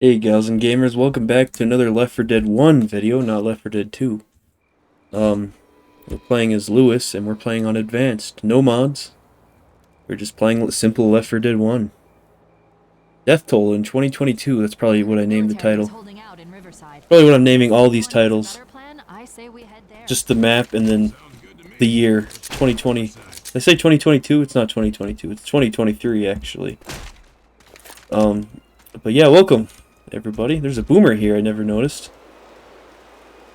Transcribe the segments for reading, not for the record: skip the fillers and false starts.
Hey gals and gamers, welcome back to another Left 4 Dead 1 video, not Left 4 Dead 2. We're playing as Lewis, and we're playing on Advanced. No mods. We're just playing simple Left 4 Dead 1. Death Toll in 2022, that's probably what I named the title. Probably what I'm naming all these titles. Just the map and then the year, 2020. Did I say 2022? It's not 2022, it's 2023 actually. But yeah, welcome everybody. There's a boomer here I never noticed.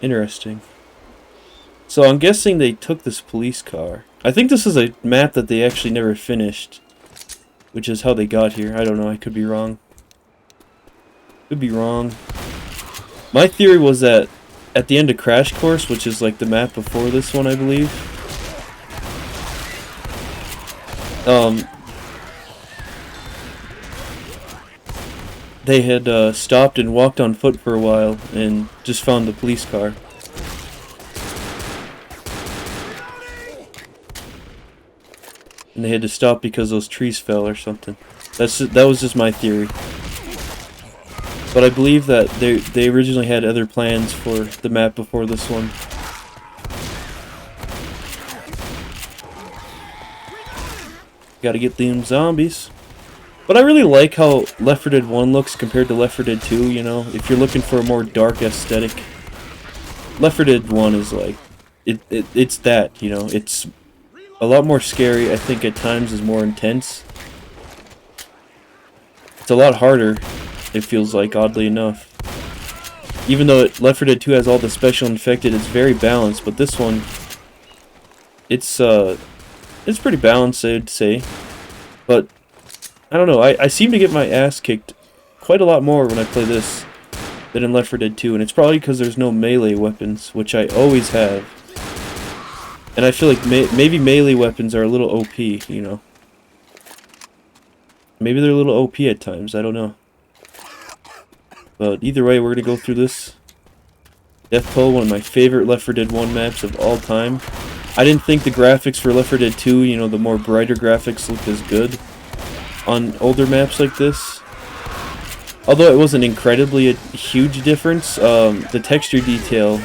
Interesting. So I'm guessing they took this police car. I think this is a map that they actually never finished, which is how they got here. I don't know, I could be wrong. Could be wrong. My theory was that at the end of Crash Course, which is like the map before this one, I believe, they had stopped and walked on foot for a while and just found the police car. And they had to stop because those trees fell or something. That was just my theory. But I believe that they originally had other plans for the map before this one. Gotta get them zombies. But I really like how Left 4 Dead 1 looks compared to Left 4 Dead 2, you know? If you're looking for a more dark aesthetic, Left 4 Dead 1 is like, it's that, you know? It's a lot more scary, I think at times is more intense. It's a lot harder, it feels like, oddly enough. Even though Left 4 Dead 2 has all the special infected, it's very balanced, but this one, it's pretty balanced, I'd say. But I don't know, I seem to get my ass kicked quite a lot more when I play this than in Left 4 Dead 2, and it's probably because there's no melee weapons, which I always have. And I feel like maybe melee weapons are a little OP, you know. Maybe they're a little OP at times, I don't know. But either way, we're gonna go through this. Death Toll, one of my favorite Left 4 Dead 1 maps of all time. I didn't think the graphics for Left 4 Dead 2, you know, the more brighter graphics looked as good on older maps like this. Although it wasn't incredibly a huge difference, the texture detail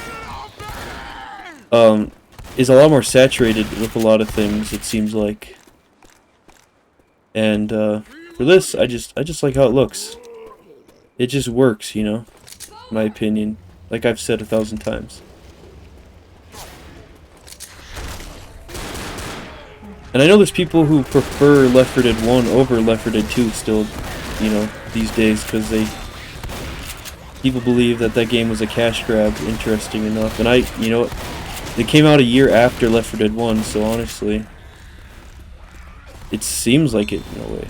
is a lot more saturated with a lot of things, it seems like. And for this, I just like how it looks. It just works, you know, in my opinion, like I've said 1,000 times. And I know there's people who prefer Left 4 Dead 1 over Left 4 Dead 2 still, you know, these days, because people believe that that game was a cash grab, interesting enough. And you know, it came out a year after Left 4 Dead 1, so honestly, it seems like it in a way.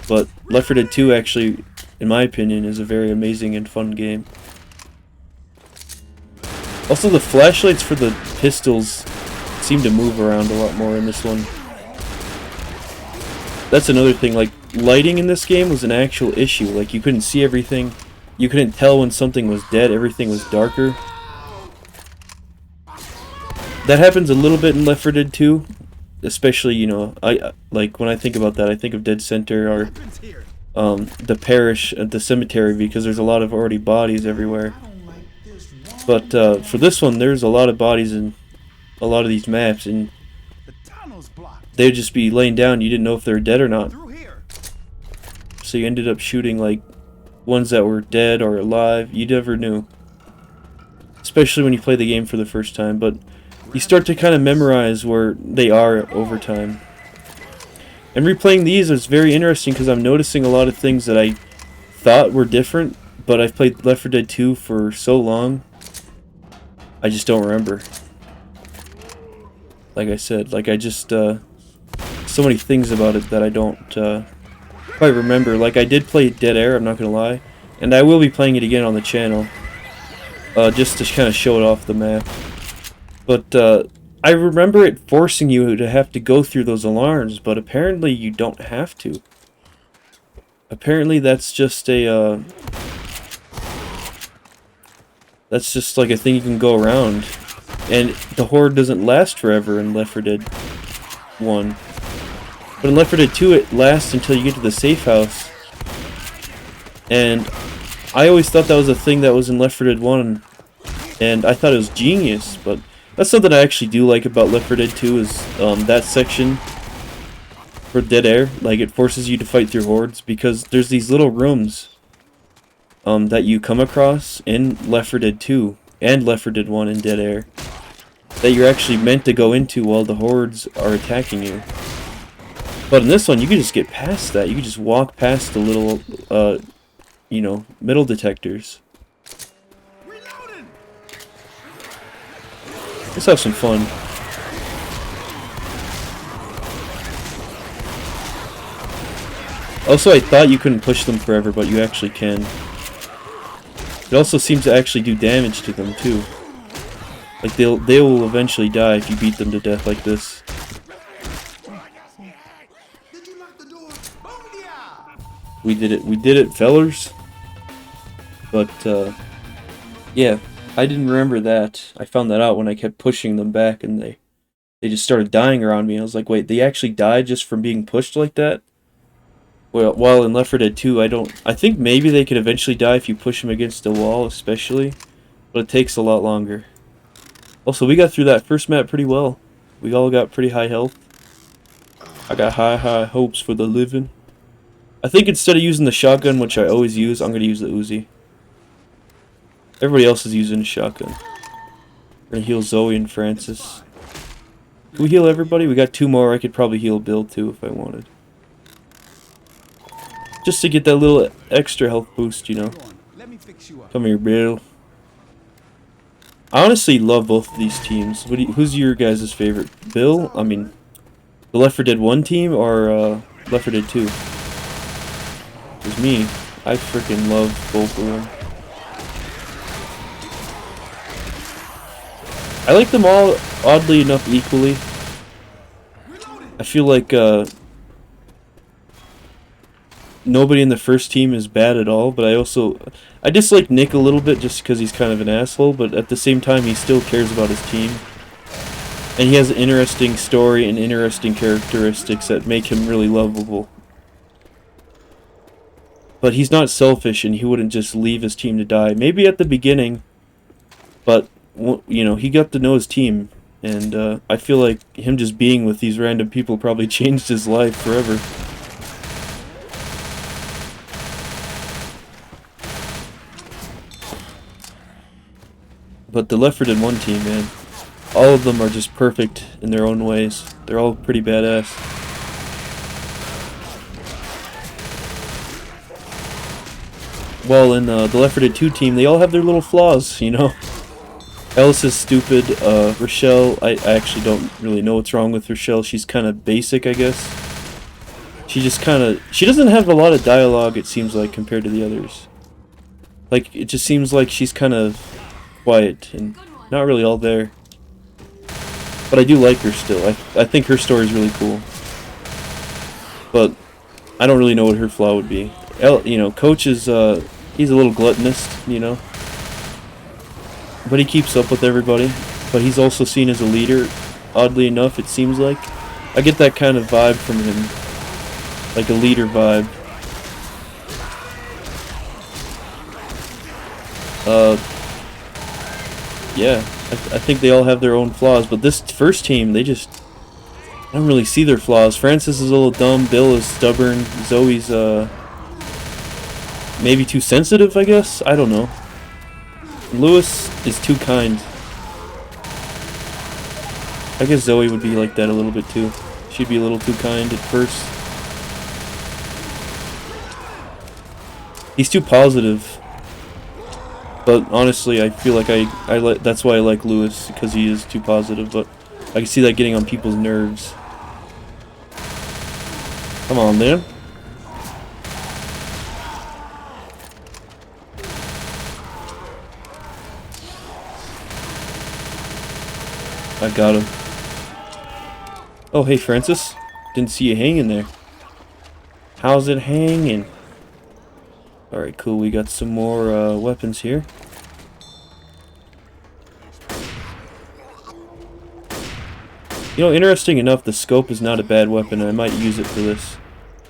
But Left 4 Dead 2 actually, in my opinion, is a very amazing and fun game. Also, the flashlights for the pistols seem to move around a lot more in this one. That's another thing, like, lighting in this game was an actual issue. Like, you couldn't see everything. You couldn't tell when something was dead. Everything was darker. That happens a little bit in Left 4 Dead 2. Especially, you know, like, when I think about that, I think of Dead Center or the parish at the cemetery, because there's a lot of already bodies everywhere. But for this one, there's a lot of bodies in a lot of these maps, and they'd just be laying down. You didn't know if they were dead or not. So you ended up shooting like ones that were dead or alive. You never knew. Especially when you play the game for the first time, but you start to kind of memorize where they are over time. And replaying these is very interesting because I'm noticing a lot of things that I thought were different, but I've played Left 4 Dead 2 for so long, I just don't remember. Like I said, like I just, so many things about it that I don't quite remember. Like I did play Dead Air, I'm not gonna lie, and I will be playing it again on the channel, just to kind of show it off the map. But I remember it forcing you to have to go through those alarms, but apparently you don't have to. Apparently that's just a, that's just like a thing you can go around. And the horde doesn't last forever in Left 4 Dead 1. But in Left 4 Dead 2 it lasts until you get to the safe house. And I always thought that was a thing that was in Left 4 Dead 1, and I thought it was genius, but that's something I actually do like about Left 4 Dead 2 is that section for dead air. Like, it forces you to fight through hordes, because there's these little rooms that you come across in Left 4 Dead 2 and Left 4 Dead 1 in dead air that you're actually meant to go into while the hordes are attacking you. But in this one, you can just get past that. You can just walk past the little, you know, metal detectors. Let's have some fun. Also, I thought you couldn't push them forever, but you actually can. It also seems to actually do damage to them, too. Like, they will eventually die if you beat them to death like this. We did it, fellers. But, yeah, I didn't remember that. I found that out when I kept pushing them back, and they just started dying around me. I was like, wait, they actually died just from being pushed like that? Well, while in Left 4 Dead 2, I think maybe they could eventually die if you push them against a wall, especially. But it takes a lot longer. Also, we got through that first map pretty well. We all got pretty high health. I got high hopes for the living. I think instead of using the shotgun, which I always use, I'm going to use the Uzi. Everybody else is using a shotgun. We're going to heal Zoe and Francis. Can we heal everybody? We got 2 more. I could probably heal Bill too if I wanted. Just to get that little extra health boost, you know. Come here, Bill. I honestly love both of these teams. Who's your guys' favorite? Bill? I mean, the Left 4 Dead 1 team or Left 4 Dead 2? It's me. I freaking love both of them. I like them all, oddly enough, equally. I feel like nobody in the first team is bad at all, but I dislike Nick a little bit just because he's kind of an asshole, but at the same time he still cares about his team. And he has an interesting story and interesting characteristics that make him really lovable. But he's not selfish, and he wouldn't just leave his team to die. Maybe at the beginning, but, you know, he got to know his team, and I feel like him just being with these random people probably changed his life forever. But the Left 4 Dead 1 team, man, all of them are just perfect in their own ways. They're all pretty badass. Well, in the Left 4 Dead 2 team, they all have their little flaws, you know. Ellis is stupid. Rochelle, I actually don't really know what's wrong with Rochelle. She's kind of basic, I guess. She doesn't have a lot of dialogue, it seems like, compared to the others. Like, it just seems like she's kind of quiet and not really all there. But I do like her still. I think her story is really cool. But I don't really know what her flaw would be. You know, Coach is, he's a little gluttonous, you know. But he keeps up with everybody. But he's also seen as a leader, oddly enough, it seems like. I get that kind of vibe from him. Like a leader vibe. Yeah, I think they all have their own flaws. But this first team, I don't really see their flaws. Francis is a little dumb. Bill is stubborn. Zoe's, maybe too sensitive, I guess? I don't know. Lewis is too kind. I guess Zoe would be like that a little bit too. She'd be a little too kind at first. He's too positive. But honestly, I feel like that's why I like Lewis, because he is too positive, but I can see that getting on people's nerves. Come on, man. I got him. Oh, hey, Francis. Didn't see you hanging there. How's it hanging? Alright, cool. We got some more weapons here. You know, interesting enough, the scope is not a bad weapon, and I might use it for this.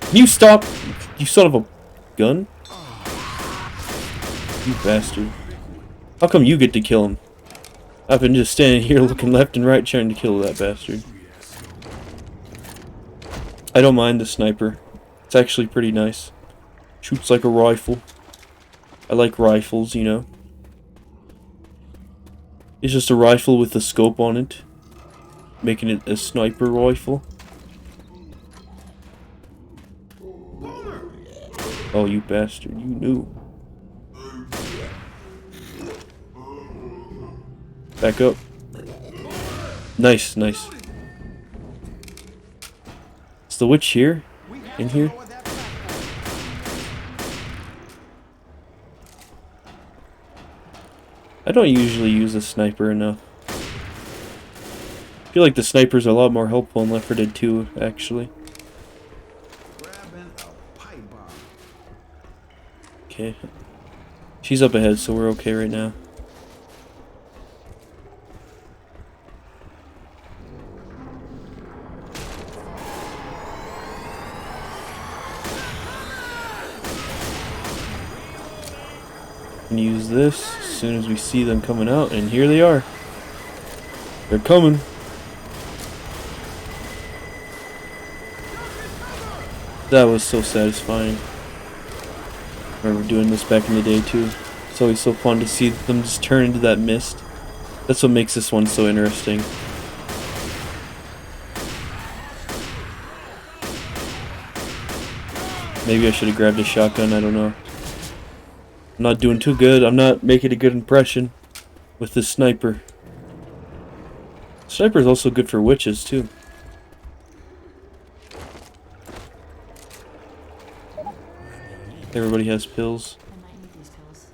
Can you stop, you son of a gun? You bastard. How come you get to kill him? I've been just standing here looking left and right trying to kill that bastard. I don't mind the sniper. It's actually pretty nice. Shoots like a rifle. I like rifles, you know. It's just a rifle with a scope on it, making it a sniper rifle. Oh, you bastard, you knew. Back up. Nice, nice. Is the witch here? In here? I don't usually use a sniper enough. I feel like the snipers are a lot more helpful in Left 4 Dead 2, actually. Okay. She's up ahead, so we're okay right now. And use this as soon as we see them coming out, and here they are. They're coming. That was so satisfying. I remember doing this back in the day too. It's always so fun to see them just turn into that mist. That's what makes this one so interesting. Maybe I should have grabbed a shotgun, I don't know. I'm not doing too good. I'm not making a good impression with this sniper. Sniper is also good for witches too. Everybody has pills. I might need these pills.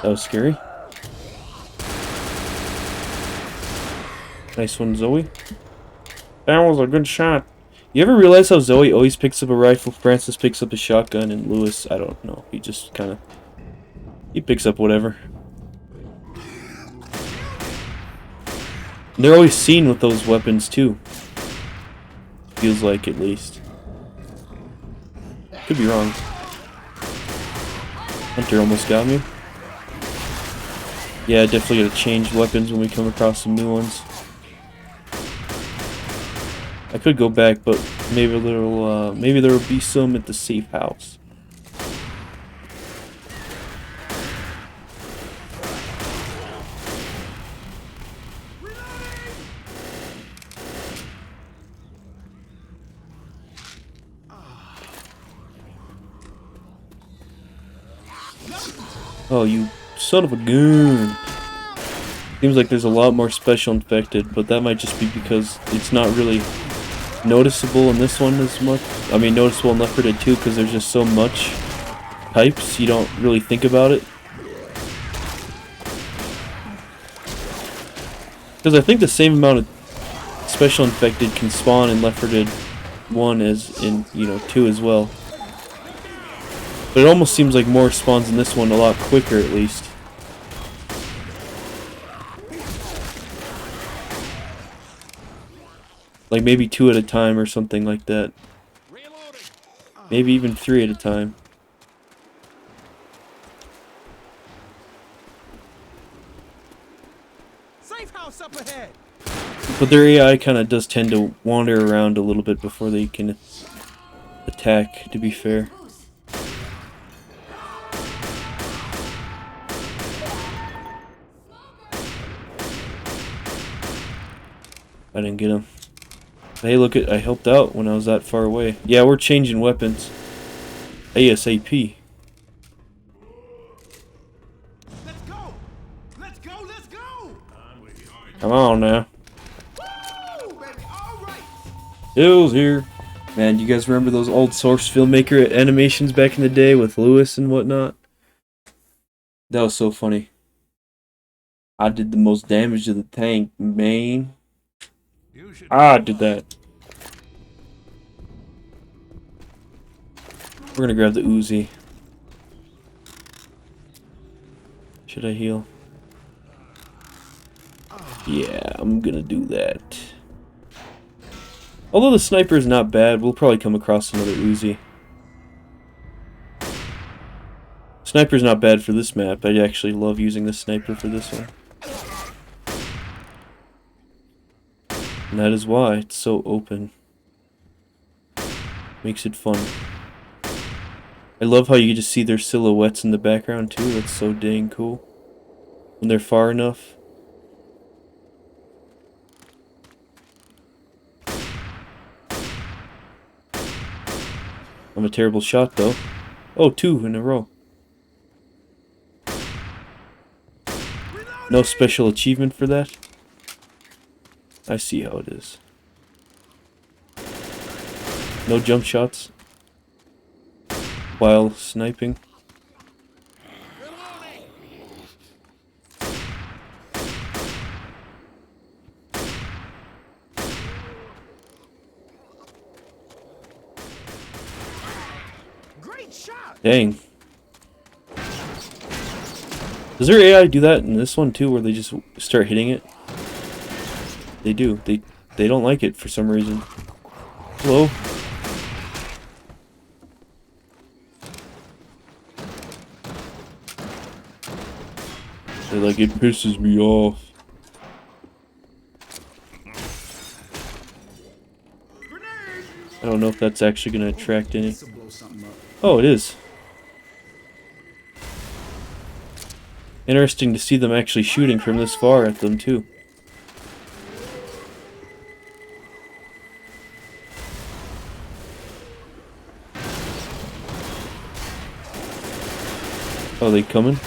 That was scary. Nice one, Zoe. That was a good shot. You ever realize how Zoe always picks up a rifle, Francis picks up a shotgun, and Lewis, I don't know. He just kind of... he picks up whatever. They're always seen with those weapons, too. Feels like, at least. Could be wrong. Hunter almost got me. Yeah, definitely gotta change weapons when we come across some new ones. I could go back, but maybe maybe there will be some at the safe house. Oh, you son of a gun. Seems like there's a lot more special infected, but that might just be because it's not really noticeable in this one as much. I mean, noticeable in Left 4 Dead 2 because there's just so much types, you don't really think about it. Because I think the same amount of special infected can spawn in Left 4 Dead 1 as in, 2 as well. But it almost seems like more spawns in this one a lot quicker, at least. Like maybe 2 at a time or something like that. Maybe even 3 at a time. Safe house up ahead. But their AI kind of does tend to wander around a little bit before they can attack, to be fair. I didn't get him. Hey, look at, I helped out when I was that far away. Yeah, we're changing weapons. ASAP. Let's go. Let's go. Let's go. Come on now. Woo, baby. All right. Hill's here. Man, you guys remember those old Source Filmmaker animations back in the day with Lewis and whatnot? That was so funny. I did the most damage to the tank, man. I did that. We're gonna grab the Uzi. Should I heal? Yeah, I'm gonna do that. Although the sniper is not bad, we'll probably come across another Uzi. Sniper's not bad for this map. I actually love using the sniper for this one. And that is why it's so open. Makes it fun. I love how you just see their silhouettes in the background too. That's so dang cool. When they're far enough. I'm a terrible shot though. Oh, 2 in a row. No special achievement for that? I see how it is. No jump shots while sniping. Great shot. Dang. Does their AI do that in this one too, where they just start hitting it? They do. They don't like it for some reason. Hello? They're like, it pisses me off. I don't know if that's actually going to attract any. Oh, it is. Interesting to see them actually shooting from this far at them too. Oh, they coming?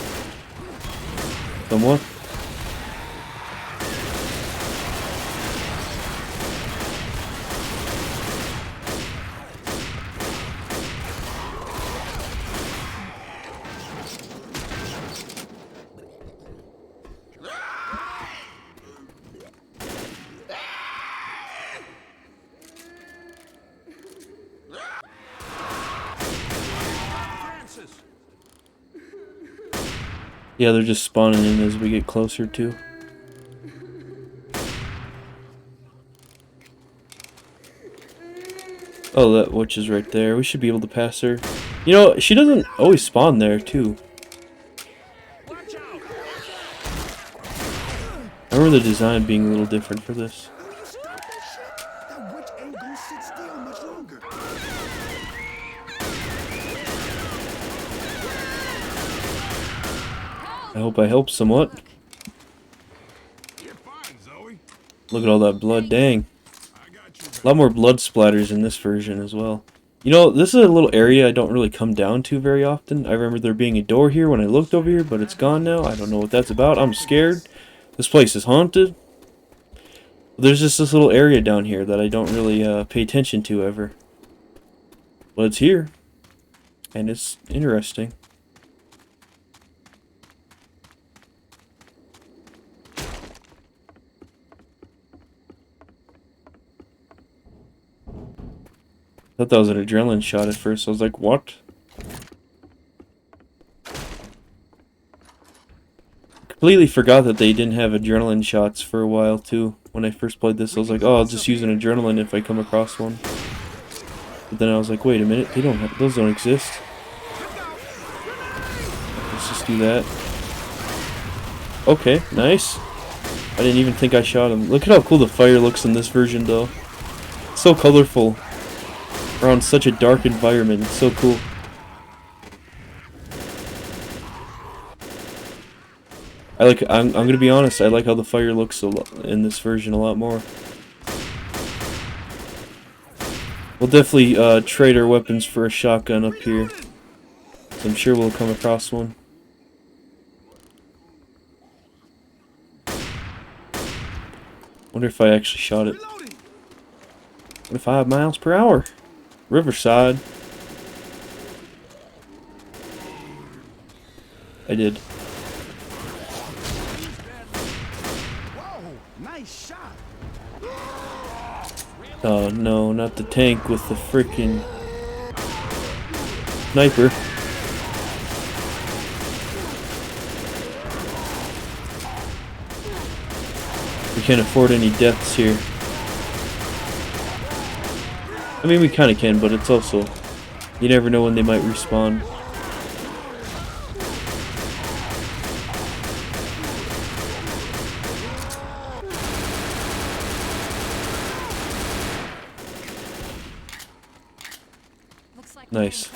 Somewhat? Yeah, they're just spawning in as we get closer to. Oh, that witch is right there. We should be able to pass her. You know, she doesn't always spawn there, too. I remember the design being a little different for this. That witch ain't gonna sit still much longer. I hope I help somewhat. You're fine, Zoe. Look at all that blood, dang. I got you. A lot more blood splatters in this version as well. You know, this is a little area I don't really come down to very often. I remember there being a door here when I looked over here, but it's gone now. I don't know what that's about. I'm scared. This place is haunted. There's just this little area down here that I don't really pay attention to ever. But it's here. And it's interesting. I thought that was an adrenaline shot at first. I was like, what? Completely forgot that they didn't have adrenaline shots for a while too. When I first played this, I was like, oh, I'll just use an adrenaline if I come across one. But then I was like, wait a minute, they don't have, those don't exist. Let's just do that. Okay, nice. I didn't even think I shot him. Look at how cool the fire looks in this version though. It's so colorful. Around such a dark environment, it's so cool. I'm gonna be honest, I like how the fire looks in this version a lot more. We'll definitely trade our weapons for a shotgun up here. So I'm sure we'll come across one. Wonder if I actually shot it. 25 miles per hour. Riverside. I did. Whoa, nice shot. Oh no, not the tank with the freaking sniper. can't afford any deaths here. I mean, we kind of can, but it's also, you never know when they might respawn. Nice.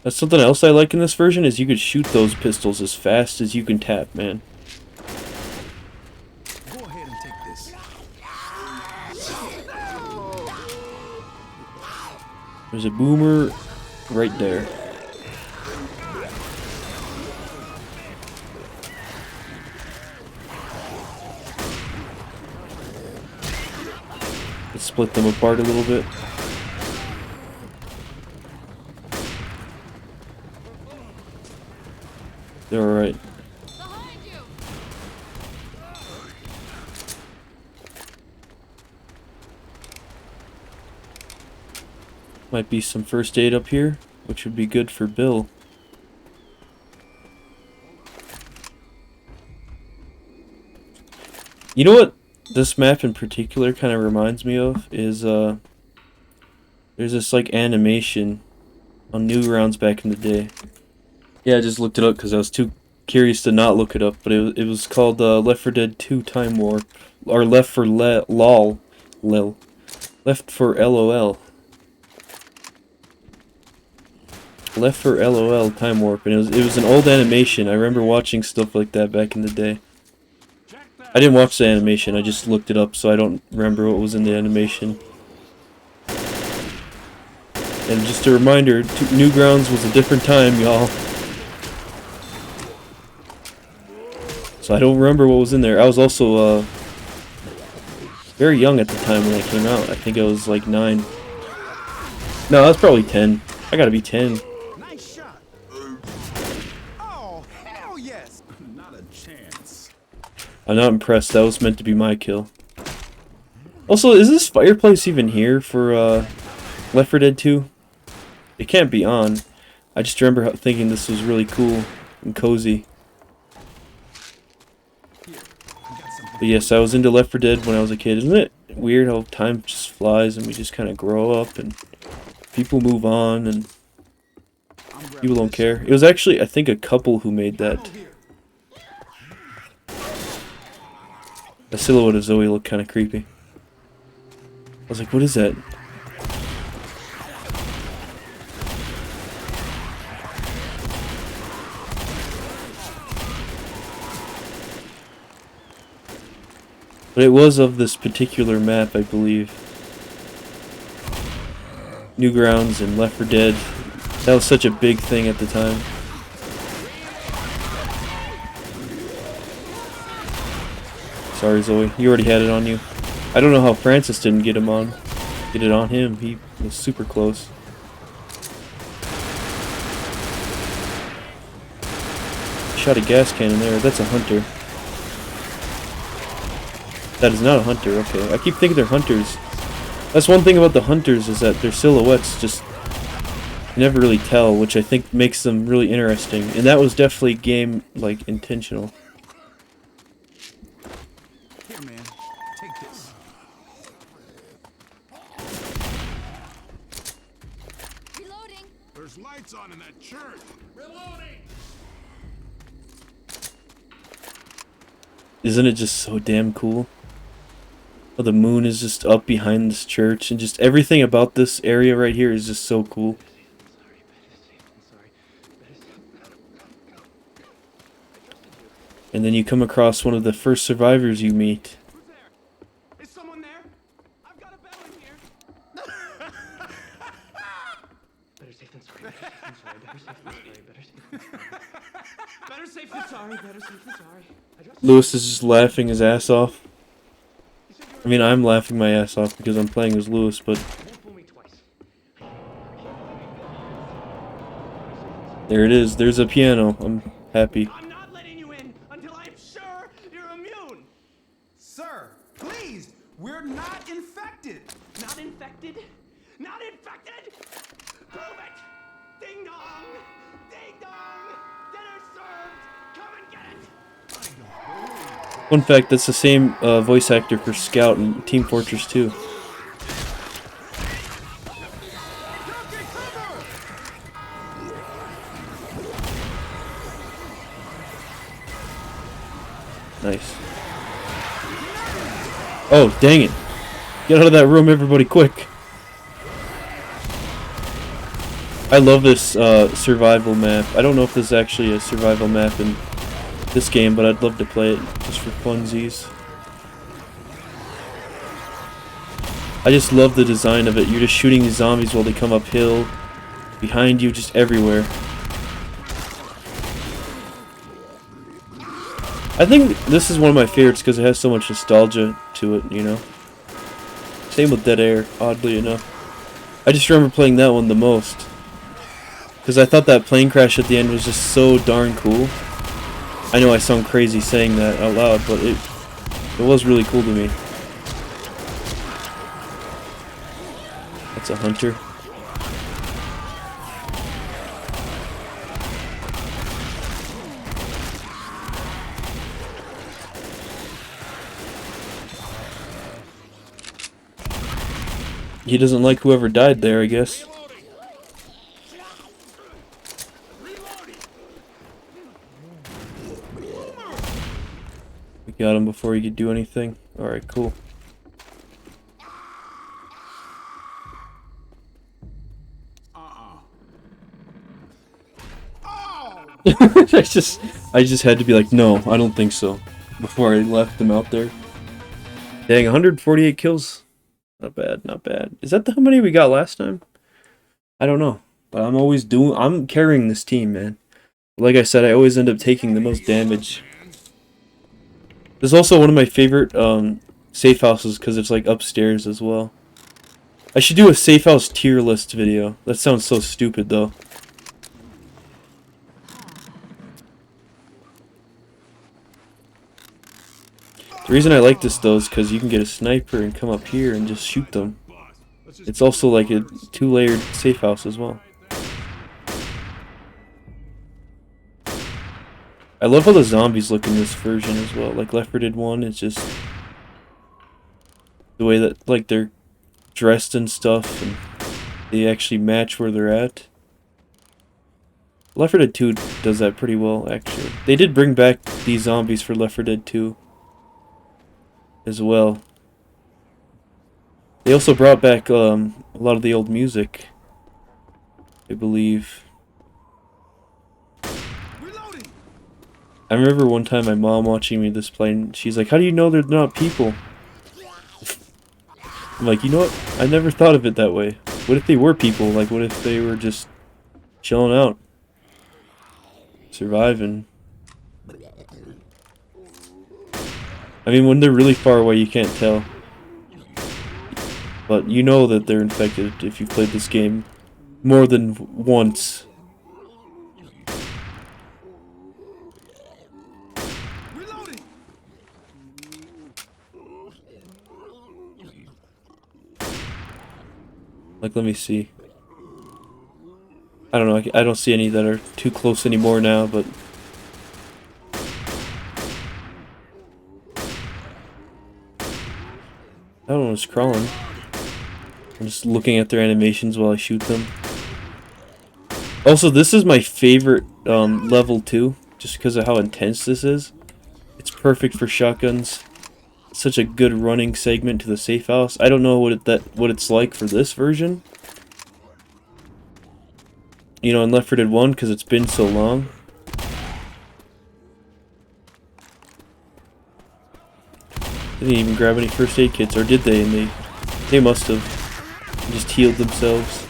That's something else I like in this version, is you could shoot those pistols as fast as you can tap, man. Go ahead and take this. There's a boomer right there. Let's split them apart a little bit. They're alright. Might be some first aid up here, which would be good for Bill. You know what this map in particular kind of reminds me of is there's this like animation on Newgrounds back in the day. Yeah, I just looked it up because I was too curious to not look it up, but it was called Left 4 Dead 2 Time Warp, or Left for LOL, Left for LOL. Left for LOL Time Warp, and it was an old animation. I remember watching stuff like that back in the day. I didn't watch the animation, I just looked it up, so I don't remember what was in the animation. And just a reminder, Newgrounds was a different time, y'all. So I don't remember what was in there. I was also very young at the time when that came out. I think I was like 9. No, I was probably 10. I gotta be 10. Nice shot. Oh, hell yes. Not a chance. I'm not impressed. That was meant to be my kill. Also, is this fireplace even here for Left 4 Dead 2? It can't be on. I just remember thinking this was really cool and cozy. But yes, I was into Left 4 Dead when I was a kid. Isn't it weird how time just flies and we just kind of grow up and people move on and people don't care? It was actually, I think, a couple who made that. The silhouette of Zoe looked kind of creepy. I was like, what is that? But it was of this particular map, I believe. Newgrounds and Left 4 Dead. That was such a big thing at the time. Sorry, Zoe. You already had it on you. I don't know how Francis didn't get it on him. He was super close. Shot a gas cannon there. That's a hunter. That is not a hunter, okay. I keep thinking they're hunters. That's one thing about the hunters, is that their silhouettes just, you never really tell, which I think makes them really interesting. And that was definitely game, like, intentional. Here, man. Take this. Reloading. There's lights on in that church. Reloading. Isn't it just so damn cool? Oh, the moon is just up behind this church, and just everything about this area right here is just so cool. And then you come across one of the first survivors you meet. Who's there? Is someone there? I've got a bell in here. Better safe than sorry. I'm sorry. Better safe than sorry. Better safe than sorry. Better safe than sorry. Lewis is just laughing his ass off. I mean, I'm laughing my ass off because I'm playing as Lewis, but... Fool me twice. There it is. There's a piano. I'm happy. I'm not letting you in until I'm sure you're immune. Sir, please. We're not infected. Not infected? Not infected? Prove it. Ding dong. Ding dong. Dinner's Fun fact, that's the same voice actor for Scout and Team Fortress 2. Nice. Oh, dang it. Get out of that room, everybody, quick. I love this survival map. I don't know if this is actually a survival map in this game, but I'd love to play it just for funsies. I just love the design of it. You're just shooting these zombies while they come uphill, behind you, just everywhere. I think this is one of my favorites because it has so much nostalgia to it, you know. Same with Dead Air, oddly enough. I just remember playing that one the most. Because I thought that plane crash at the end was just so darn cool. I know I sound crazy saying that out loud, but it was really cool to me. That's a hunter. He doesn't like whoever died there, I guess. We got him before he could do anything. Alright, cool. I just had to be like, no, I don't think so, before I left him out there. Dang, 148 kills. Not bad, not bad. Is that how many we got last time? I don't know. But I'm carrying this team, man. Like I said, I always end up taking the most damage. This is also one of my favorite safe houses because it's like upstairs as well. I should do a safe house tier list video. That sounds so stupid though. The reason I like this though is because you can get a sniper and come up here and just shoot them. It's also like a 2-layered safe house as well. I love how the zombies look in this version as well. Like Left 4 Dead 1, it's just the way that like they're dressed and stuff, and they actually match where they're at. Left 4 Dead 2 does that pretty well, actually. They did bring back these zombies for Left 4 Dead 2 as well. They also brought back a lot of the old music, I believe. I remember one time my mom watching me this play, and she's like, "How do you know they're not people?" I'm like, you know what? I never thought of it that way. What if they were people? Like, what if they were just chilling out, surviving? I mean, when they're really far away, you can't tell. But you know that they're infected if you've played this game more than once. Like, let me see. I don't know, I don't see any that are too close anymore now, but... I don't know what's crawling. I'm just looking at their animations while I shoot them. Also, this is my favorite level 2, just because of how intense this is. It's perfect for shotguns. Such a good running segment to the safe house. I don't know what it's like for this version. You know, in Left 4 Dead 1, because it's been so long. They didn't even grab any first aid kits, or did they? And they must have just healed themselves.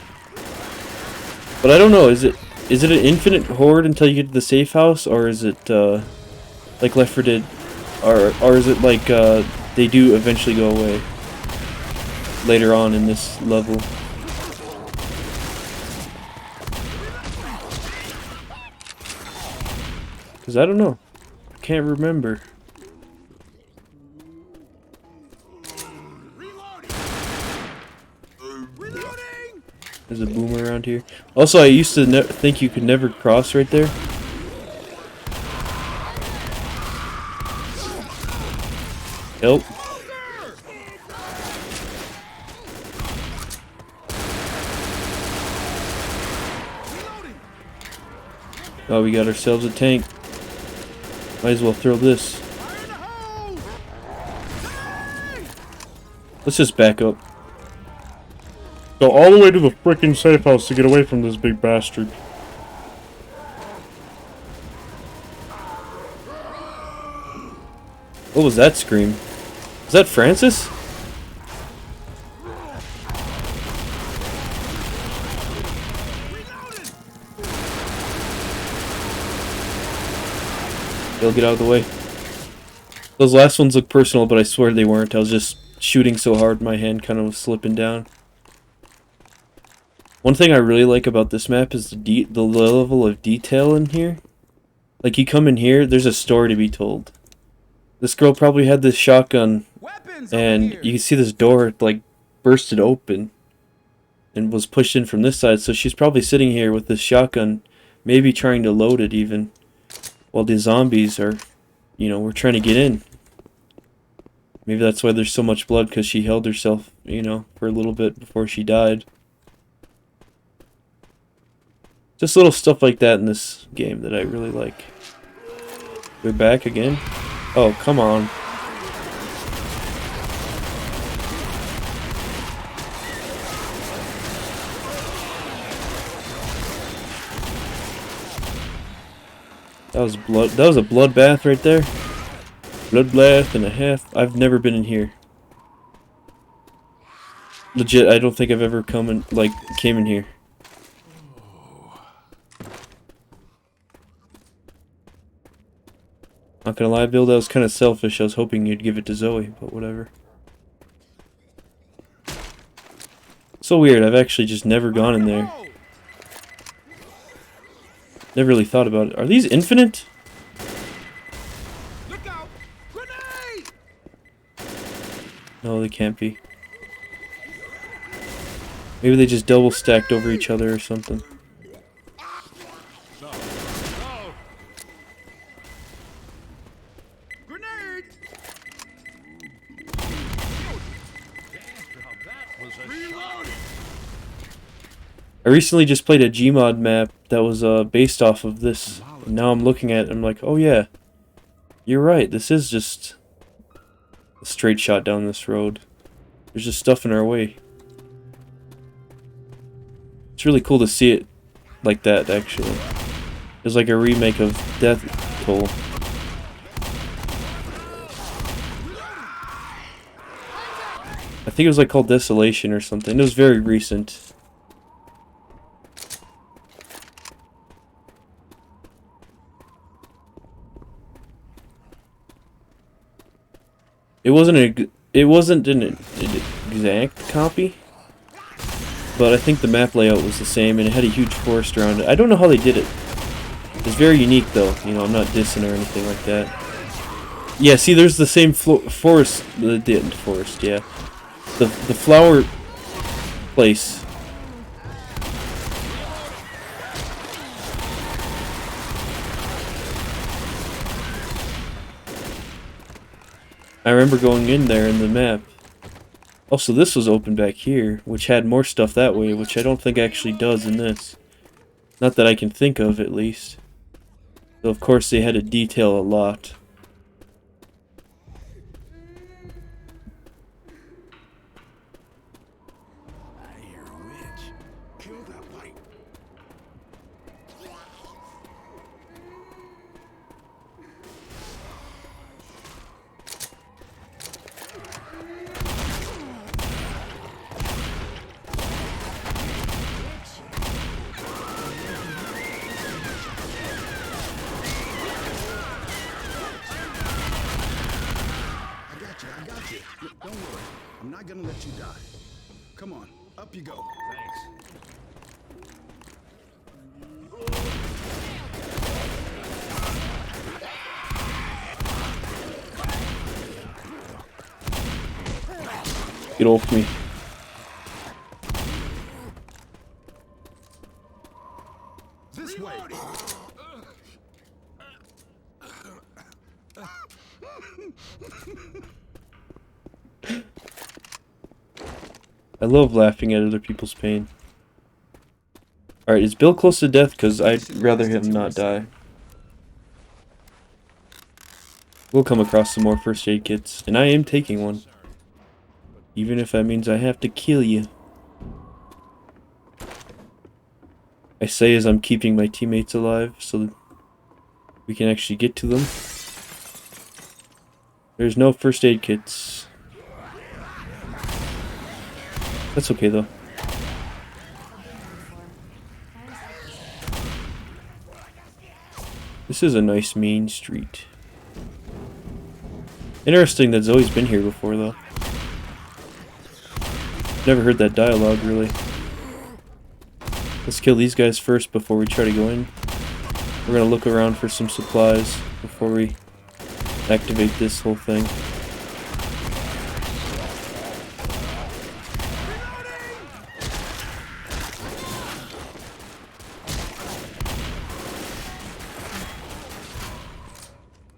But I don't know. Is it an infinite horde until you get to the safe house, or is it like Left 4 Dead, or is it like they do eventually go away later on in this level? Because I don't know. I can't remember. There's a boomer around here. Also, I used to think you could never cross right there. Help. Oh, we got ourselves a tank. Might as well throw this. Let's just back up. Go all the way to the frickin' safe house to get away from this big bastard. What was that scream? Is that Francis? They'll get out of the way. Those last ones look personal, but I swear they weren't. I was just shooting so hard my hand kind of was slipping down. One thing I really like about this map is the level of detail in here. Like, you come in here, there's a story to be told. This girl probably had this shotgun, and you can see this door, like, bursted open and was pushed in from this side, so she's probably sitting here with this shotgun, maybe trying to load it even, while the zombies are, you know, we're trying to get in. Maybe that's why there's so much blood, because she held herself, you know, for a little bit before she died. Just little stuff like that in this game that I really like. We're back again? Oh, come on. That was blood. That was a bloodbath right there. Bloodbath and a half. I've never been in here. Legit, I don't think I've ever came in here. Not gonna lie, Bill, that was kind of selfish. I was hoping you'd give it to Zoe, but whatever. So weird, I've actually just never gone in there. Never really thought about it. Are these infinite? Look out! Grenade! No, they can't be. Maybe they just double stacked over each other or something. Grenade! Reload! I recently just played a Gmod map that was based off of this. And now I'm looking at it and I'm like, oh yeah, you're right. This is just a straight shot down this road. There's just stuff in our way. It's really cool to see it like that, actually. It's like a remake of Death Toll. I think it was like called Desolation or something. It was very recent. It wasn't an exact copy, but I think the map layout was the same, and it had a huge forest around it. I don't know how they did it. It's very unique, though. You know, I'm not dissing or anything like that. Yeah, see, there's the same forest. The forest, yeah. The flower place. I remember going in there in the map. Also, this was open back here, which had more stuff that way, which I don't think actually does in this. Not that I can think of, at least. So, of course, they had to detail a lot. I hear a witch. Kill that light. I got you. Look, don't worry. I'm not gonna let you die. Come on, up you go. Thanks. Get off me. This way. I love laughing at other people's pain. Alright, is Bill close to death? Because I'd rather him not die. We'll come across some more first aid kits. And I am taking one. Even if that means I have to kill you. I say as I'm keeping my teammates alive so that we can actually get to them. There's no first aid kits. That's okay though. This is a nice main street. Interesting that Zoe's been here before though. Never heard that dialogue really. Let's kill these guys first before we try to go in. We're gonna look around for some supplies before we activate this whole thing.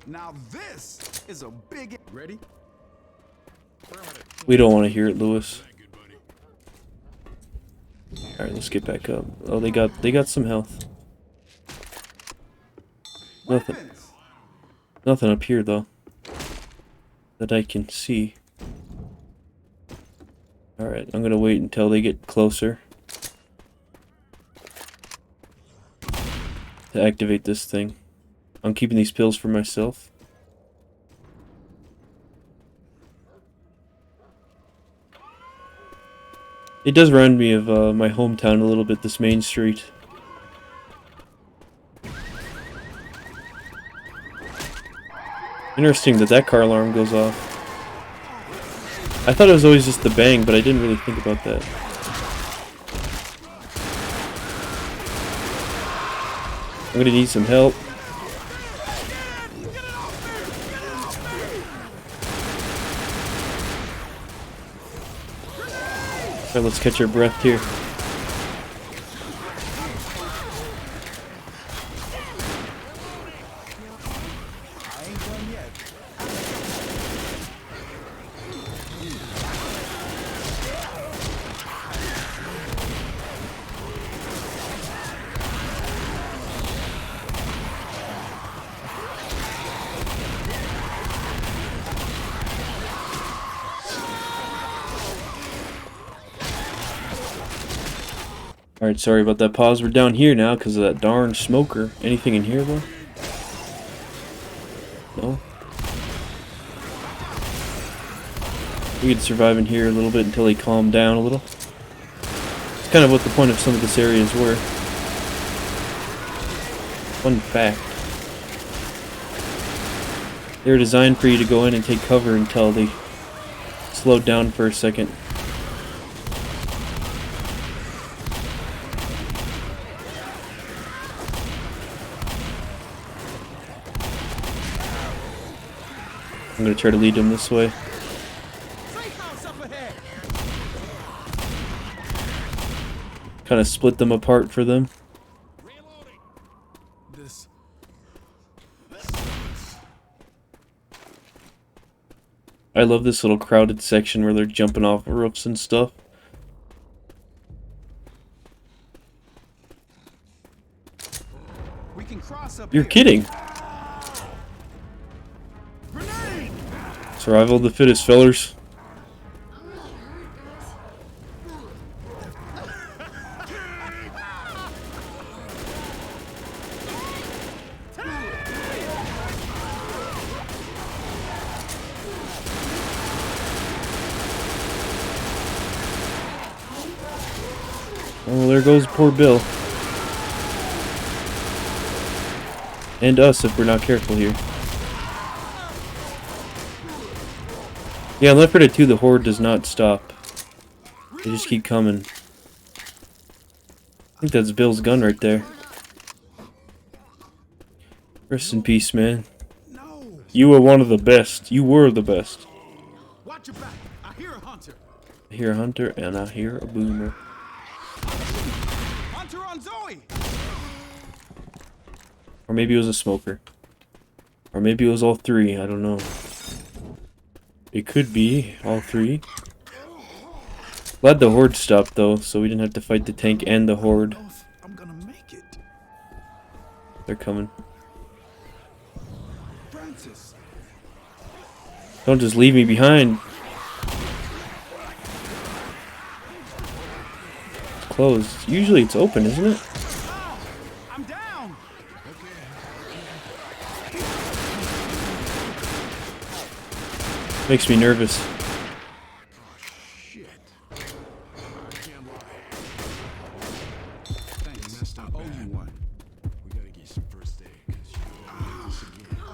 Now this is a big... Ready? We don't want to hear it, Lewis. Alright, let's get back up. Oh, they got some health. Nothing up here though that I can see. Alright, I'm gonna wait until they get closer to activate this thing. I'm keeping these pills for myself. It does remind me of my hometown a little bit, this main street. Interesting that that car alarm goes off. I thought it was always just the bang, but I didn't really think about that. I'm gonna need some help. Alright, let's catch our breath here. Alright, sorry about that pause. We're down here now because of that darn smoker. Anything in here, though? No? We could survive in here a little bit until they calm down a little. It's kind of what the point of some of this areas were. Fun fact. They were designed for you to go in and take cover until they slowed down for a second. I'm gonna try to lead them this way. Kind of split them apart for them. I love this little crowded section where they're jumping off roofs and stuff. We can cross up You're here. kidding! Survival of the fittest, fellers. Oh, there goes poor Bill. And us if we're not careful here. Yeah, in Left 4 Dead 2, the horde does not stop. They just keep coming. I think that's Bill's gun right there. Rest in peace, man. You were one of the best. You were the best. Watch your back. I hear a hunter. I hear a hunter and I hear a boomer. Hunter on Zoe. Or maybe it was a smoker. Or maybe it was all three. I don't know. It could be all three. Glad the horde stopped though, so we didn't have to fight the tank and the horde. I don't know if I'm gonna make it. They're coming. Francis. Don't just leave me behind. It's closed. Usually it's open, isn't it? I'm down. Makes me nervous. Shit. I can't lie. Thanks. I owe you one. We gotta get some first aid, because you don't want this again. I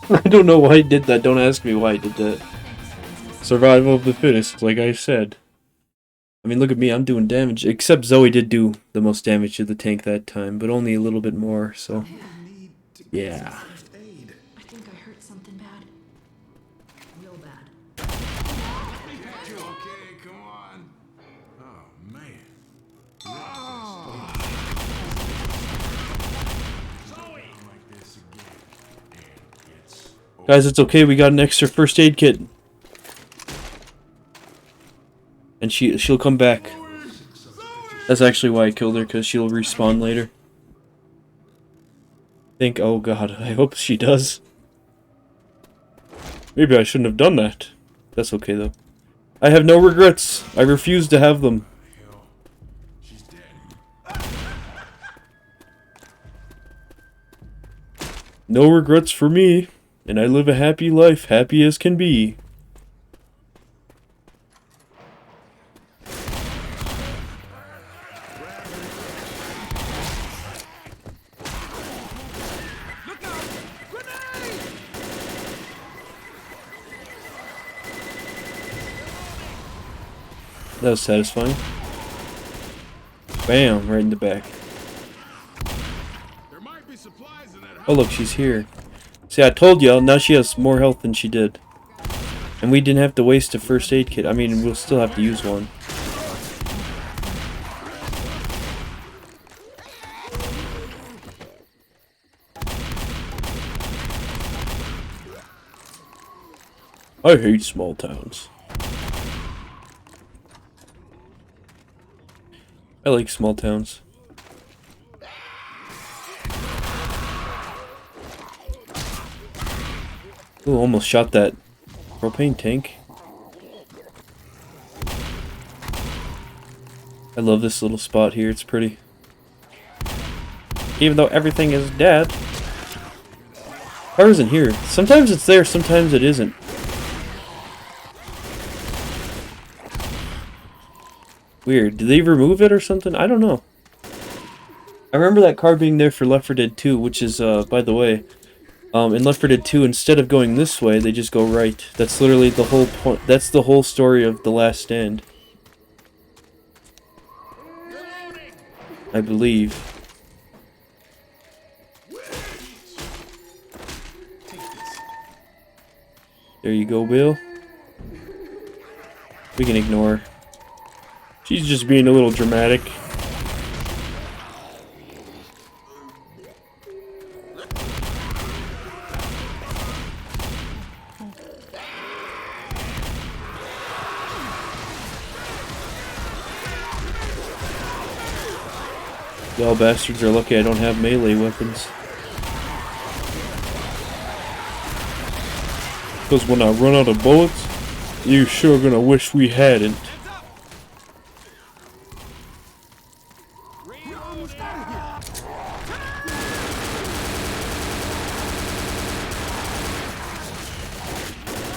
might. I don't know why he did that. Don't ask me why he did that. Survival of the fittest, like I said. I mean, look at me. I'm doing damage. Except Zoe did do the most damage to the tank that time, but only a little bit more, so... Need to get Yeah. some first aid. I think I hurt something bad. Real bad. Okay, come on. Oh, man. Like this again. And it's Guys, it's okay. We got an extra first aid kit. And she'll come back. That's actually why I killed her, because she'll respawn later. Oh god, I hope she does. Maybe I shouldn't have done that. That's okay though. I have no regrets. I refuse to have them. hell. She's dead. No regrets for me. And I live a happy life, happy as can be. That was satisfying. Bam, right in the back. There might be supplies in that house. Oh look, she's here. See, I told y'all, now she has more health than she did. And we didn't have to waste a first aid kit. I mean, we'll still have to use one. I hate small towns. I like small towns. Ooh, almost shot that propane tank. I love this little spot here, it's pretty. Even though everything is dead. Car isn't here. Sometimes it's there, sometimes it isn't. Weird. Did they remove it or something? I don't know. I remember that car being there for Left 4 Dead 2, which is, by the way, in Left 4 Dead 2, instead of going this way, they just go right. That's literally the whole point. That's the whole story of The Last Stand. I believe. There you go, Bill. We can ignore her. She's just being a little dramatic. Y'all bastards are lucky I don't have melee weapons. Because when I run out of bullets, you sure gonna wish we hadn't.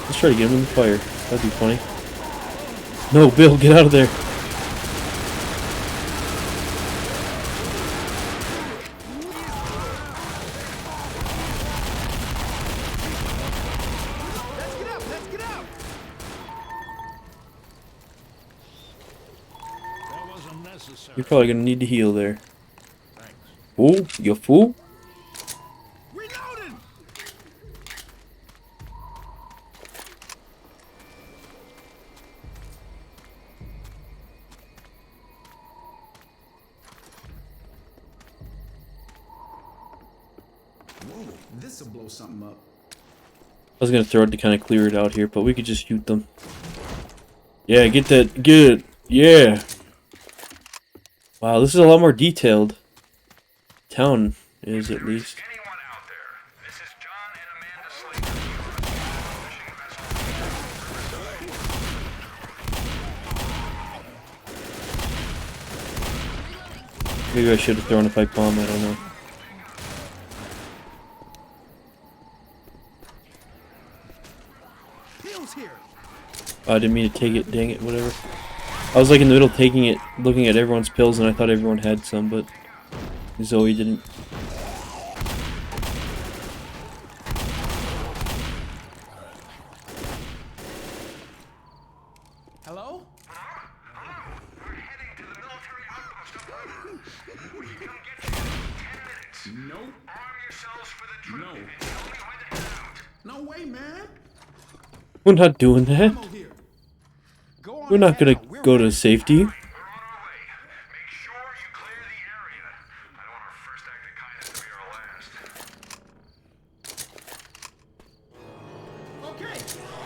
Let's try to get him in the fire. That'd be funny. No, Bill, get out of there. Let's get out. That wasn't necessary. You're probably gonna need to heal there. Fool, you fool. Reloading. Whoa, this'll blow something up. was gonna throw it to kind of clear it out here, but we could just shoot them. Yeah, get that. Get it. Yeah. Wow, this is a lot more detailed. Town is at least. Anyone out there? This is John and Amanda Slater. Maybe I should have thrown a pipe bomb. I don't know. Bill's here. Oh, I didn't mean to take it. Dang it. Whatever. I was like in the middle taking it, looking at everyone's pills, and I thought everyone had some, but Zoe didn't. Hello? We're heading to the military outpost up road. We can come get you in 10 minutes. Nope. Arm yourselves for the trip No. and tell me when to head out. No way, man. We're not doing that. Ammo here. Go on We're not ahead. gonna We're go ready. to safety. We're on our way. Make sure you clear the area. I don't want our first act of kindness to be our last. Okay.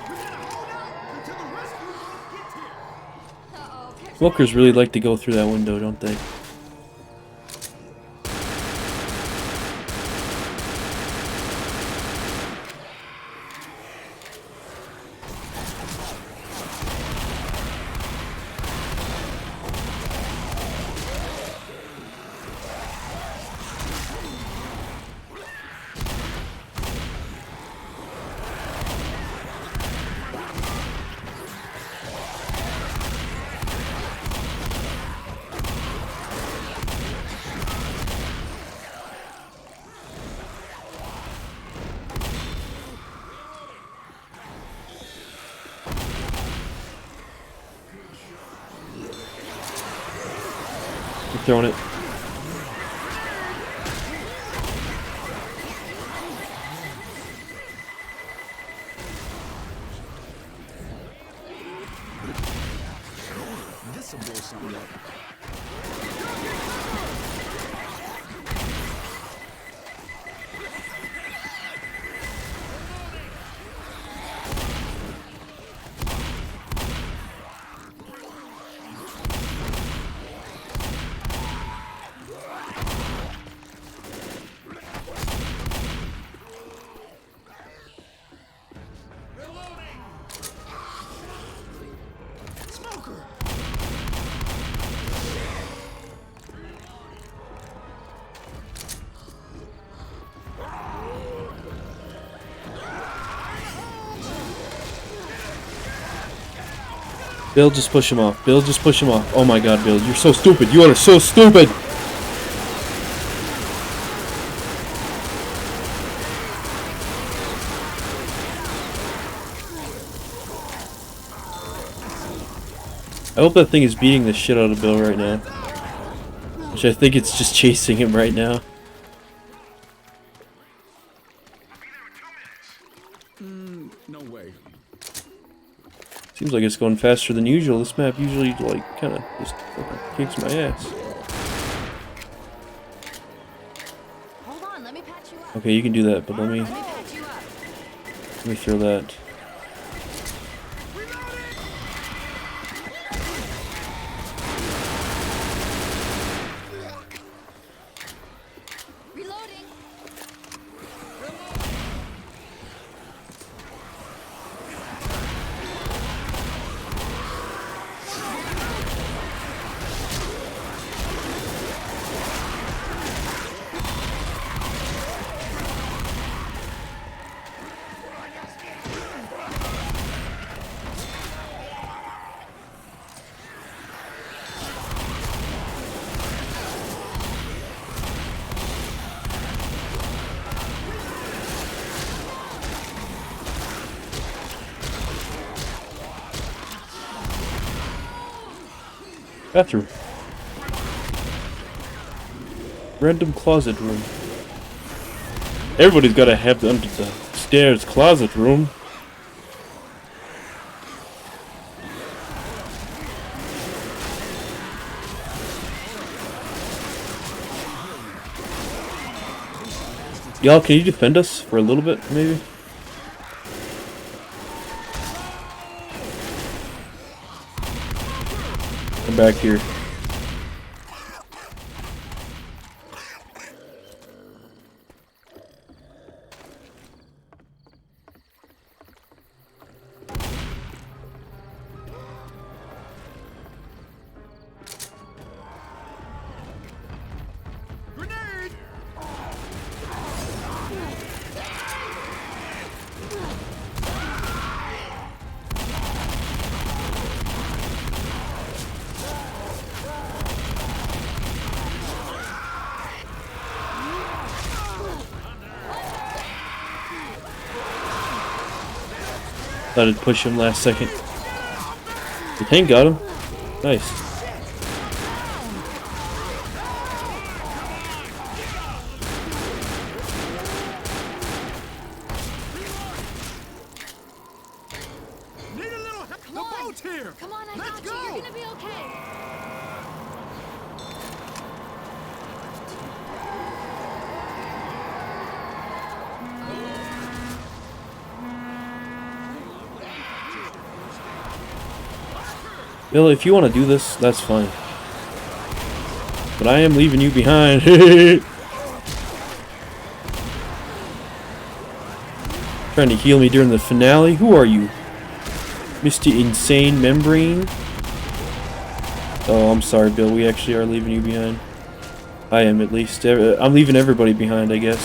We gotta hold out until the rescue boat gets here. Smokers really like to go through that window, don't they? I'm throwing it. This'll blow something up. Smoker! Bill, just push him off. Bill, just push him off. Oh my god, Bill, you're so stupid. You are so stupid! I hope that thing is beating the shit out of Bill right now. Which I think it's just chasing him right now. No way. Seems like it's going faster than usual. This map usually, like, kind of just fucking kicks my ass. Hold on, let me patch you up. Okay, you can do that, but let me Patch you up. throw that. Reloading. Bathroom. Random closet room. Everybody's gotta have the under the stairs closet room. Y'all, can you defend us for a little bit, maybe? back here. Grenade! Thought I'd push him last second. The tank got him. Nice. Need a little help. The boat's here. Come on, I Let's got you. go. You're gonna be okay. Bill, if you want to do this, that's fine. But I am leaving you behind. Trying to heal me during the finale? Who are you? Mr. Insane Membrane? Oh, I'm sorry, Bill. We actually are leaving you behind. I am, at least. I'm leaving everybody behind, I guess.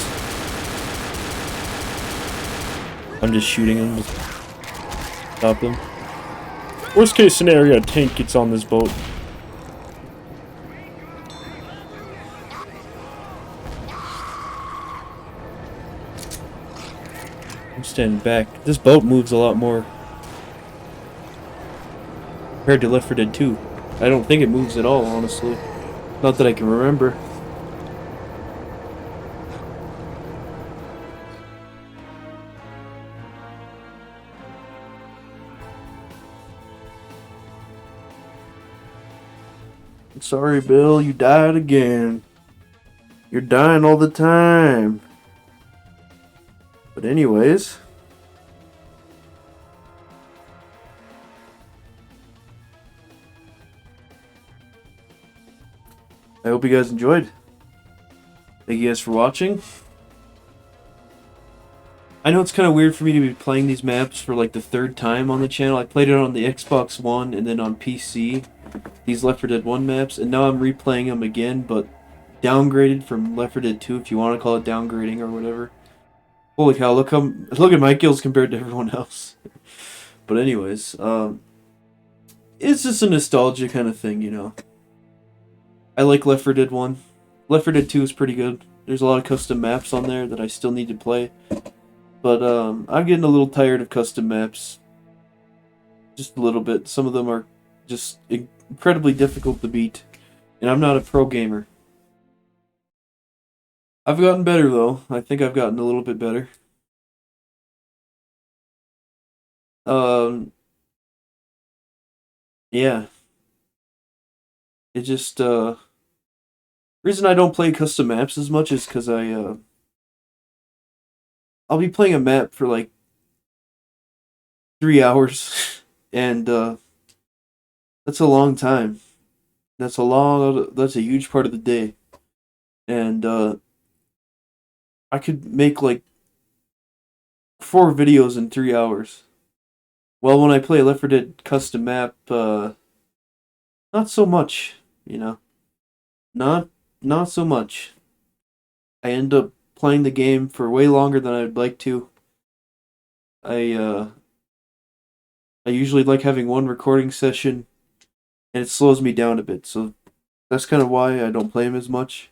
I'm just shooting them to stop them. Worst case scenario, a tank gets on this boat. I'm standing back. This boat moves a lot more compared to Left 4 Dead 2. I don't think it moves at all, honestly. Not that I can remember. Sorry, Bill, you died again. You're dying all the time. But anyways, I hope you guys enjoyed. Thank you guys for watching. I know it's kind of weird for me to be playing these maps for like the third time on the channel. I played it on the Xbox One and then on PC. These Left 4 Dead 1 maps, and now I'm replaying them again, but downgraded from Left 4 Dead 2, if you want to call it downgrading or whatever. Holy cow, look at my kills compared to everyone else. But anyways, it's just a nostalgia kind of thing, you know. I like Left 4 Dead 1. Left 4 Dead 2 is pretty good. There's a lot of custom maps on there that I still need to play. But I'm getting a little tired of custom maps. Just a little bit. Some of them are just incredibly difficult to beat. And I'm not a pro gamer. I've gotten better, though. I think I've gotten a little bit better. Yeah. It just, reason I don't play custom maps as much is because I'll be playing a map for like 3 hours, and that's a long time. That's a huge part of the day. And I could make like 4 videos in 3 hours. Well, when I play Left 4 Dead custom map, not so much, you know. Not so much. I end up playing the game for way longer than I'd like to. I usually like having one recording session, and it slows me down a bit, so that's kind of why I don't play them as much.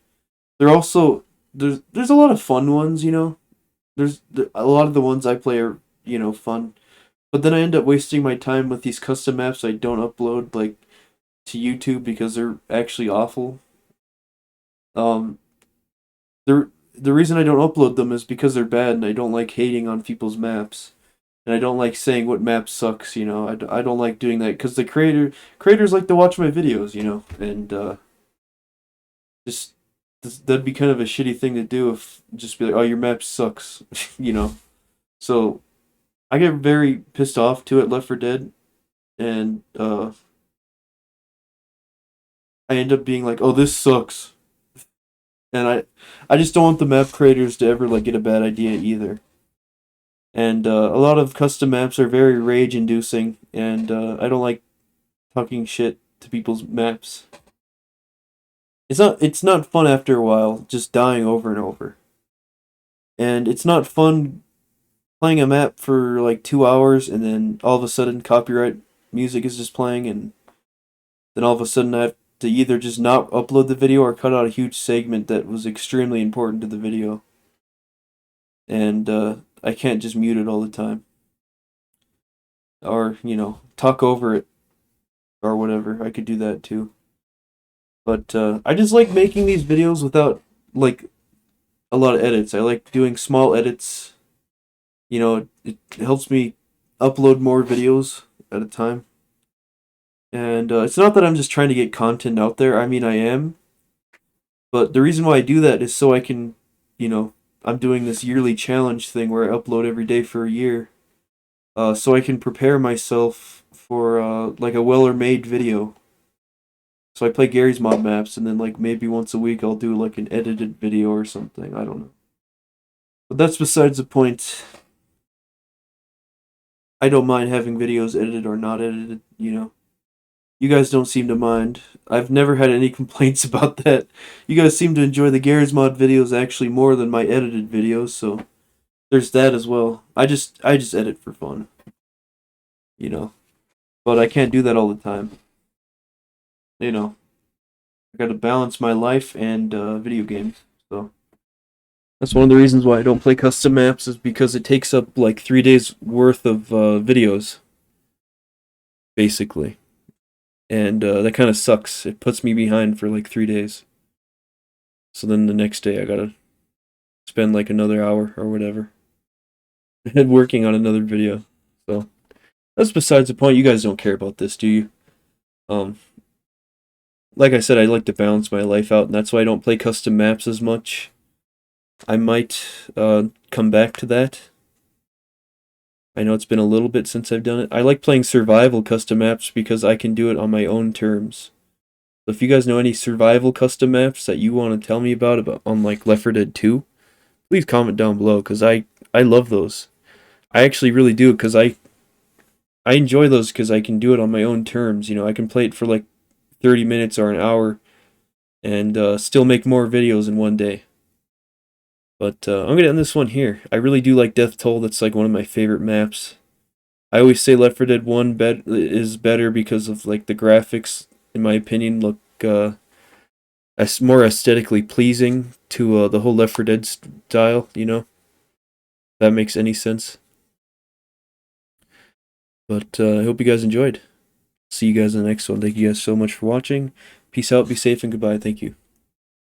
They're also there's a lot of fun ones, you know. A lot of the ones I play are, you know, fun, but then I end up wasting my time with these custom maps I don't upload like to YouTube because they're actually awful. The reason I don't upload them is because they're bad, and I don't like hating on people's maps. And I don't like saying what map sucks, you know. I don't like doing that because the creators like to watch my videos, you know. And just that'd be kind of a shitty thing to do if just be like, oh, your map sucks, you know. So I get very pissed off too at Left 4 Dead, and I end up being like, oh, this sucks. And I just don't want the map creators to ever like get a bad idea either. And a lot of custom maps are very rage inducing, and I don't like talking shit to people's maps. It's not fun after a while, just dying over and over. And it's not fun playing a map for like 2 hours and then all of a sudden copyright music is just playing, and then all of a sudden I have to either just not upload the video or cut out a huge segment that was extremely important to the video. And I can't just mute it all the time. Or, talk over it or whatever. I could do that too. But I just like making these videos without like a lot of edits. I like doing small edits. It helps me upload more videos at a time. And it's not that I'm just trying to get content out there. I mean, I am. But the reason why I do that is so I can, I'm doing this yearly challenge thing where I upload every day for a year. So I can prepare myself for like a well-made video. So I play Gary's Mod Maps, and then like maybe once a week I'll do like an edited video or something. I don't know. But that's besides the point. I don't mind having videos edited or not edited, You guys don't seem to mind. I've never had any complaints about that. You guys seem to enjoy the Gary's Mod videos actually more than my edited videos, so there's that as well. I just edit for fun. But I can't do that all the time. I gotta balance my life and video games. So that's one of the reasons why I don't play custom maps, is because it takes up like 3 days worth of videos, basically. And that kind of sucks. It puts me behind for like 3 days. So then the next day I gotta spend like another hour or whatever and working on another video. So that's besides the point. You guys don't care about this, do you? Like I said, I like to balance my life out, and that's why I don't play custom maps as much. I might come back to that. I know it's been a little bit since I've done it. I like playing survival custom maps because I can do it on my own terms. So if you guys know any survival custom maps that you want to tell me about on like Left 4 Dead 2, please comment down below, because I love those. I actually really do, because I enjoy those because I can do it on my own terms. I can play it for like 30 minutes or an hour and still make more videos in one day. But I'm going to end this one here. I really do like Death Toll. That's like one of my favorite maps. I always say Left 4 Dead 1 is better because of like the graphics, in my opinion, look more aesthetically pleasing to the whole Left 4 Dead style, If that makes any sense. But I hope you guys enjoyed. See you guys in the next one. Thank you guys so much for watching. Peace out, be safe, and goodbye. Thank you.